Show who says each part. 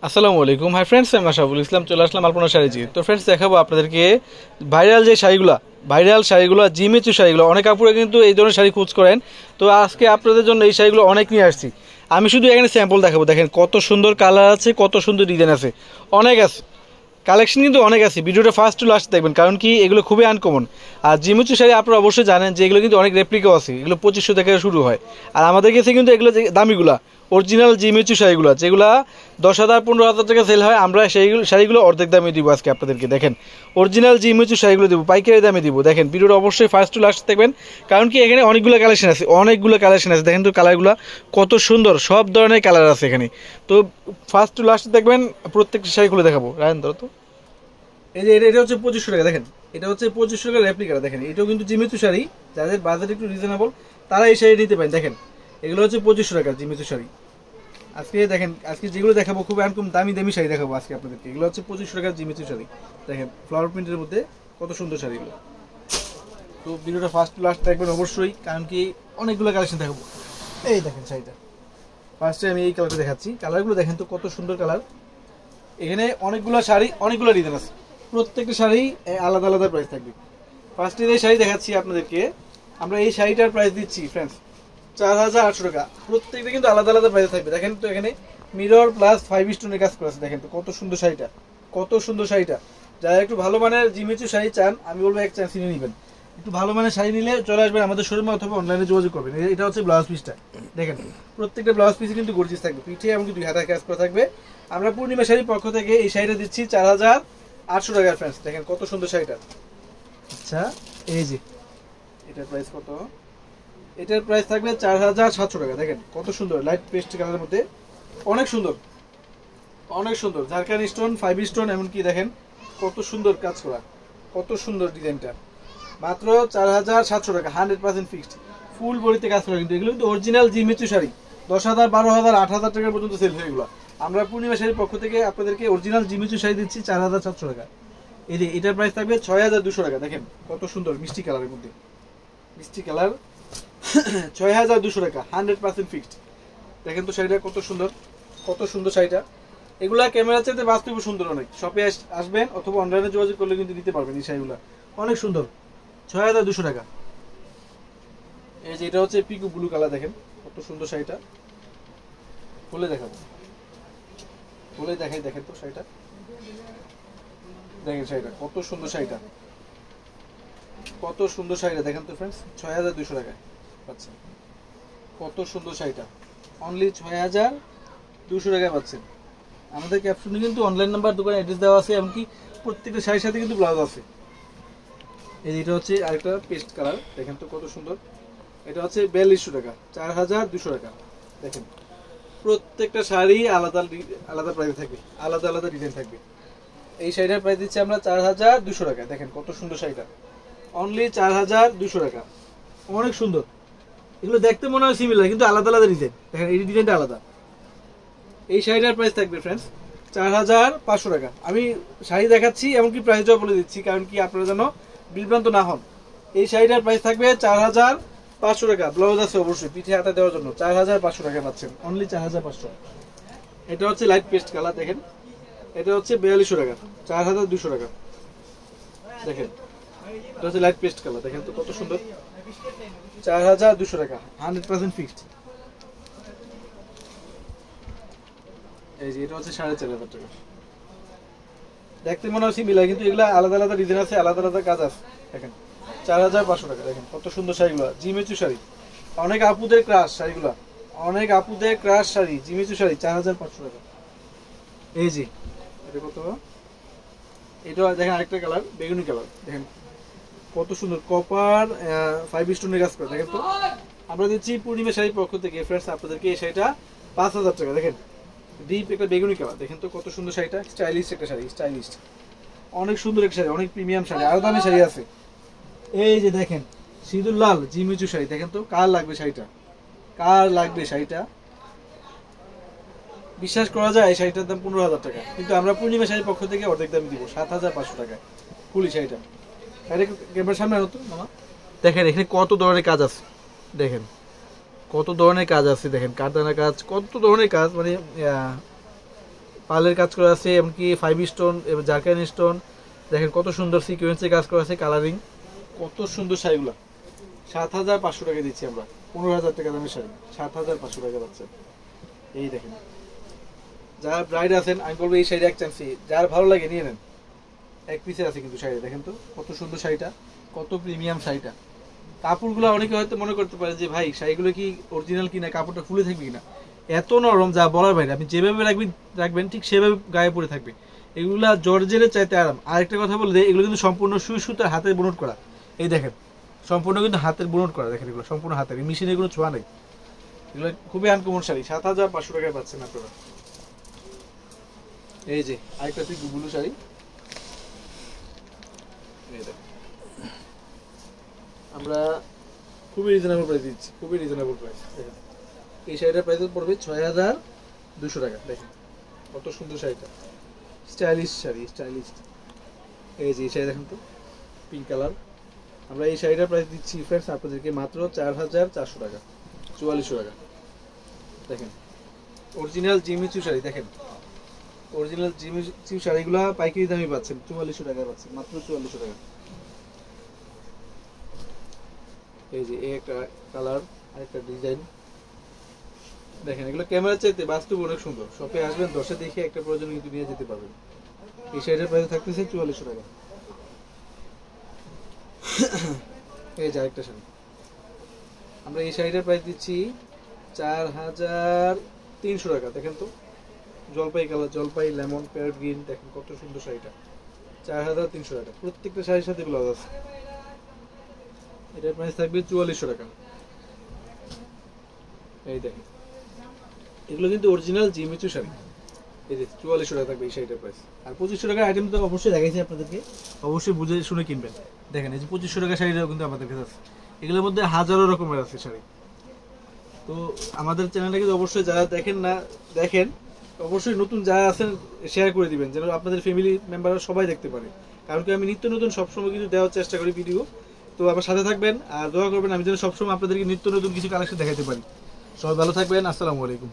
Speaker 1: আসসালামু আলাইকুম। Hi friends, আমি মাশরাফুল ইসলাম চলে আসলাম আলপনা শাড়িজি। তো ফ্রেন্ডস, দেখাবো আপনাদেরকে ভাইরাল শাড়িগুলো জিমিচু শাড়িগুলো। অনেক আপুরা কিন্তু এই ধরনের শাড়ি খোঁজ করেন, তো আজকে আপনাদের জন্য এই শাড়িগুলো অনেক নিয়ে আসছি। আমি শুধু এখানে স্যাম্পল দেখাবো। দেখেন কত সুন্দর কালার আছে, কত সুন্দর ডিজাইন আছে, অনেক আছে কালেকশন, কিন্তু অনেক আছে। ভিডিওটা ফার্স্ট টু লাস্ট দেখবেন, কারণ কি এগুলো খুবই আনকমন। আর জিমিচু শাড়ি আপনারা অবশ্যই জানেন যে এগুলো কিন্তু অনেক রেপ্লিকাও আছে, এগুলো 2500 থেকে শুরু হয়। আর আমাদের কাছে কিন্তু এগুলো যে দামিগুলা অরিজিনাল জিমিচু শাড়িগুলো, যেগুলো 10,000 15,000 টাকা সেল হয়, আমরা সেই শাড়িগুলো অর্ধেক দামে দিব আজকে আপনাদেরকে। দেখেন অরিজিনাল জিমিচু শাড়িগুলো দিব, পাইকারি দামে দিব। দেখেন ভিডিওটা অবশ্যই ফার্স্ট টু লাস্ট দেখবেন, কারণ কি এখানে অনেকগুলো কালেকশন আছে। দেখেন তো কালারগুলো কত সুন্দর, সব ধরনের কালার আছে এখানে। তো ফার্স্ট টু লাস্ট দেখবেন, প্রত্যেকটা শাড়ি খুলে দেখাবো। রায়ন ধরো তো। এই যে এটা হচ্ছে 2500 টাকা। দেখেন এটা হচ্ছে 2500 টাকা রেপ্লিকা। দেখেন এটাও কিন্তু জিমিচু শাড়ি, যাদের বাজেট একটু রিজনেবল তারা এই শাড়ি নিতে পারেন। দেখেন এগুলো হচ্ছে 2500 টাকা জিমিচু শাড়ি। আজকে দেখেন, আজকে যেগুলো দেখাবো খুব এরকম দামি দামি শাড়ি দেখাবো আজকে আপনাদেরকে। এগুলো হচ্ছে 2500 টাকার জিমিচু শাড়ি। দেখেন ফ্লাওয়ার প্রিন্টের মধ্যে কত সুন্দর শাড়িগুলো। তো ভিডিওটা ফার্স্ট টু লাস্ট দেখবেন অবশ্যই, কারণ কি অনেকগুলো কালেকশন দেখাবো। এই দেখেন শাড়িটা, ফার্স্টে আমি এই কালারটা দেখাচ্ছি। কালারগুলো দেখেন তো কত সুন্দর কালার। এখানে অনেকগুলো শাড়ি, অনেকগুলো ডিজাইন আছে, প্রত্যেকটা শাড়ি আলাদা আলাদা প্রাইস থাকবে। ফার্স্টে এই শাড়ি দেখাচ্ছি আপনাদেরকে, আমরা এই শাড়িটার প্রাইস দিচ্ছি ফ্রেন্ডস 4,800 টাকা। প্রত্যেকটা কিন্তু আলাদা আলাদা প্রাইস থাকবে। দেখেন তো এখানে মিরর প্লাস 5 স্টোনের কাজ করা আছে। দেখেন তো কত সুন্দর শাড়িটা, কত সুন্দর শাড়িটা। যারা একটু ভালো মানের জিমিচু শাড়ি চান, আমি বলবো এক চান্স নিয়ে নেবেন। একটু ভালো মানের শাড়ি নিলে চলে আসবেন আমাদের শোরুমে অথবা অনলাইনে যোগাযোগ করবেন। এটা হচ্ছে ব্লাউজ পিসটা। দেখেন প্রত্যেকটা ব্লাউজ পিস কিন্তু গর্জিয়াস থাকবে, পিঠে এমনকি 2 হাতের কাজ করা থাকবে। আমরা পূর্ণিমা শাড়ির পক্ষ থেকে এই শাড়িটা দিচ্ছি 4,800 টাকার ফ্রেন্ডস। দেখেন কত সুন্দর শাড়িটা। আচ্ছা এই যে এটার প্রাইস কত? এটার প্রাইস থাকবে 4,700 টাকা। দেখেন কত সুন্দর লাইট পেস্ট কালারের মধ্যে, অনেক সুন্দর, অনেক সুন্দর। ঝাড়খান স্টোন, 5 স্টোন, এমনকি দেখেন কত সুন্দর কাজ করা, কত সুন্দর ডিজাইনটা। মাত্র 4,700 টাকা, 100% ফিক্সড, ফুল বডিতে কাজ করা। কিন্তু এগুলো কিন্তু অরিজিনাল জিমিচু শাড়ি। 10,000 12,000 8,000 টাকার পর্যন্ত সেল হয় এগুলো। আমরা পূর্ণিমা শাড়ির পক্ষ থেকে আপনাদেরকে অরিজিনাল জিমিচু শাড়ি দিচ্ছি 4,700 টাকা। এই যে এটার প্রাইস থাকবে 6,200 টাকা। দেখেন কত সুন্দর মিষ্টি কালারের মধ্যে, মিষ্টি কালার, 6,200 টাকা, 100% ফিক্সড। দেখেন তো শাড়িটা কত সুন্দর, কত সুন্দর শাড়িটা। এগুলা ক্যামেরা চাইতে বাস্তবে সুন্দর অনেক। শপে আসবেন অথবা অনলাইনে যোগাযোগ করলে কিন্তু নিতে পারবেন এই শাড়িগুলো, অনেক সুন্দর। 6,200 টাকা। এই যে এটা হচ্ছে পিকু ব্লু কালার। দেখেন কত সুন্দর শাড়িটা, খুলে দেখাবো, খুলে দেখাই। দেখেন তো শাড়িটা, দেখেন শাড়িটা কত সুন্দর, শাড়িটা কত সুন্দর শাড়িটা। দেখেন তো ফ্রেন্ডস, 6,200 টাকায় পাচ্ছেন। কত সুন্দর শাড়িটা, অনলি 6,200 টাকায় পাচ্ছেন। আমাদের ক্যাপশনে কিন্তু অনলাইন নাম্বার, দোকানের অ্যাড্রেস দেওয়া আছে, এমনকি প্রত্যেকটা শাড়ির সাথে কিন্তু ব্লাউজ আছে। এই যে এটা হচ্ছে আরেকটা পেস্ট কালার। দেখেন তো কত সুন্দর। এটা হচ্ছে 4200 টাকা, 4,200 টাকা। দেখেন প্রত্যেকটা শাড়ি আলাদা আলাদা প্রাইস থাকবে, আলাদা আলাদা ডিজাইন থাকবে। এই শাড়িটার প্রাইস দিচ্ছি আমরা 4,200 টাকা। দেখেন কত সুন্দর শাড়িটা, অনলি 4,200 টাকা, অনেক সুন্দর। এগুলো দেখতে মনে হয় সিমিলার, কিন্তু আলাদা আলাদা ডিজাইন। দেখেন এই ডিজাইনটা আলাদা। এই শাড়িটার প্রাইস থাকবে ফ্রেন্ডস 4,500 টাকা। আমি শাড়ি দেখাচ্ছি এমনকি প্রাইসটাও বলে দিচ্ছি, কারণ কি আপনারা যেন বিভ্রান্ত না হন। এই শাড়িটার প্রাইস থাকবে 4,500 টাকা। ব্লাউজ আছে অবশ্যই পিঠে হাতে দেওয়ার জন্য। 4,500 টাকা পাচ্ছেন, অনলি 4,500। এটা হচ্ছে লাইট পেস্ট কালার। দেখেন এটা হচ্ছে 4200 টাকা, 4,200 টাকা। দেখেন এটা হচ্ছে লাইট পেস্ট কালার। দেখেন তো কত সুন্দর, 4,200 টাকা, 100% ফিক্সড। এই যে এটা হচ্ছে 4,500 টাকা। দেখতে মনে হচ্ছে মিলাই, কিন্তু এগুলা আলাদা আলাদা ডিজাইন আছে, আলাদা আলাদা কাজ আছে। দেখেন 4,500 টাকা। দেখেন কত সুন্দর শাড়িগুলো, জিমিচু শাড়ি, অনেক আপুদের ক্রাশ শাড়িগুলো, অনেক আপুদের ক্রাশ শাড়ি, জিমিচু শাড়ি, 4,500 টাকা। এই যে এটা কত? এটা দেখেন আরেকটা কালার, বেগুনি কালার। দেখেন কত সুন্দর, কপার 5 স্টোনের কাজ করে। দেখেন তো আমরা দিচ্ছি পূর্ণিমা শাড়ির পক্ষ থেকে ফ্রেন্ডস আপনাদেরকে এই শাড়িটা 5,000 টাকা। দেখেন ডিপ একটা বেগুনি কালার। দেখেন তো কত সুন্দর শাড়িটা, স্টাইলিশ একটা শাড়ি, স্টাইলিশ, অনেক সুন্দর একটা শাড়ি, অনেক প্রিমিয়াম শাড়ি, আরো দামি শাড়ি আছে। এই যে দেখেন সিঁদুর লাল জিমিচু শাড়ি। দেখেন তো কার লাগবে শাড়িটা, কার লাগবে শাড়িটা। বিশ্বাস করা যায় এই শাড়িটার দাম 15,000 টাকা, কিন্তু আমরা পূর্ণিমা শাড়ির পক্ষ থেকে অর্ধেক দাম দিব 7,500 টাকায় ফুলি শাড়িটা। ক্যামেরার সামনে আনো তো মামা। দেখেন এখানে কত ধরনের কাজ আছে, দেখেন কত ধরনের কাজ আছে। দেখেন কারদানা কাজ, কত ধরনের কাজ, মানে পার্লের কাজ করা আছে, এমনকি 5 স্টোন এবং জারকান স্টোন। দেখেন কত সুন্দর সিকোয়েন্সে কাজ করা আছে, কালারিং কত সুন্দর শাড়িগুলো। 7,500 টাকা দিচ্ছি আমরা, 15,000 টাকা দামের শাড়ি 7,500 টাকা পাচ্ছে। এই দেখেন, যারা ব্রাইড আছেন আমি বলবো এই শাড়ি এক চান্স, যার ভালো লাগে নিয়ে নেন। এক পিসে আছে কিন্তু শাড়ি, দেখেন তো কত সুন্দর শাড়িটা, কত প্রিমিয়াম শাড়িটা। কাপড়গুলো অনেকে হয়তো মনে করতে পারে যে ভাই শাড়িগুলো কি অরিজিনাল কিনা, কাপড়টা ফুলে থাকবে কিনা, এত নরম যা বলার বাইরে। আপনি যেভাবে রাখবেন ঠিক সেভাবে গায়ে পরে থাকবে। এগুলা জর্জের চাইতে আরাম। আরেকটা কথা বলে দেয়, এগুলো কিন্তু সম্পূর্ণ সুই সুতার হাতের বুনট করা। এই দেখেন সম্পূর্ণ কিন্তু হাতের বুনট করা, দেখেন এগুলো সম্পূর্ণ হাতের, মেশিনে কোনো ছোঁয়া নেই। এগুলো খুবই আনকমন শাড়ি, 7,500 টাকায় পাচ্ছেন আপনারা। এই যে আরেকটা ব্লু শাড়ি, এই দেখেন আমরা খুবই রিজনেবল প্রাইস দিচ্ছি, খুবই রিজনেবল প্রাইস। দেখেন এই শাড়িটার প্রাইস পড়বে 6,200 টাকা। দেখেন কত সুন্দর শাড়িটা, স্টাইলিশ শাড়ি, স্টাইলিশ। এই যে এই শাড়ি দেখেন তো পিঙ্ক কালার। আমরা এই শাড়িটার প্রাইস দিচ্ছি ফ্রেন্ডস আপনাদেরকে মাত্র 4,400 টাকা, 4400 টাকা। দেখেন অরিজিনাল জিমিচু শাড়ি, দেখেন অরিজিনাল জিমিচু শাড়িগুলো পাইকারি দামে পাচ্ছেন, 4400 টাকায় পাচ্ছেন, মাত্র 4400 টাকা। এই যে এই একটা কালার, আরেকটা ডিজাইন। দেখেন এগুলো ক্যামেরার চাইতে বাস্তব অনেক সুন্দর। শপে আসবেন, 10-এ দেখে একটা প্রয়োজন কিন্তু নিয়ে যেতে পারবেন। এই শাড়িটার প্রাইস থাকতেছে 4400 টাকা। এই যে আরেকটা শাড়ি, আমরা এই শাড়িটার প্রাইস দিচ্ছি 4,300 টাকা। দেখেন তো জলপাই কালার, জলপাই লেমন প্যারট গ্রিন, দেখেন কত সুন্দর শাড়িটা, 4,300 টাকা। প্রত্যেকটা শাড়ির সাথে ব্লাউজ আছে। এটার প্রাইস থাকবে 4400 টাকা। এই দেখেন এগুলো কিন্তু অরিজিনাল জিমিচু শাড়ি। এই যে 4400 টাকা থাকবে এই শাড়িটার প্রাইস। আর 2500 টাকার আইটেম তো অবশ্যই দেখাইছি আপনাদেরকে, অবশ্যই বুঝে শুনে কিনবেন। দেখেন এই যে 2500 টাকা শাড়িটাও কিন্তু আমাদের কাছে আছে। এগুলোর মধ্যে হাজারো রকমের আছে শাড়ি। তো আমাদের চ্যানেলটাকে অবশ্যই যারা দেখেন না দেখেন, অবশ্যই নতুন যারা আছেন শেয়ার করে দিবেন, যেন আপনাদের ফ্যামিলি মেম্বাররা সবাই দেখতে পারে। কারণ কি আমি নিত্য নতুন সবসময় কিন্তু দেওয়ার চেষ্টা করি ভিডিও। তো আমার সাথে থাকবেন আর দোয়া করবেন আমি যেন সবসময় আপনাদেরকে নিত্য নতুন কিছু কালেকশন দেখাতে পারি। সবাই ভালো থাকবেন, আসসালামু আলাইকুম।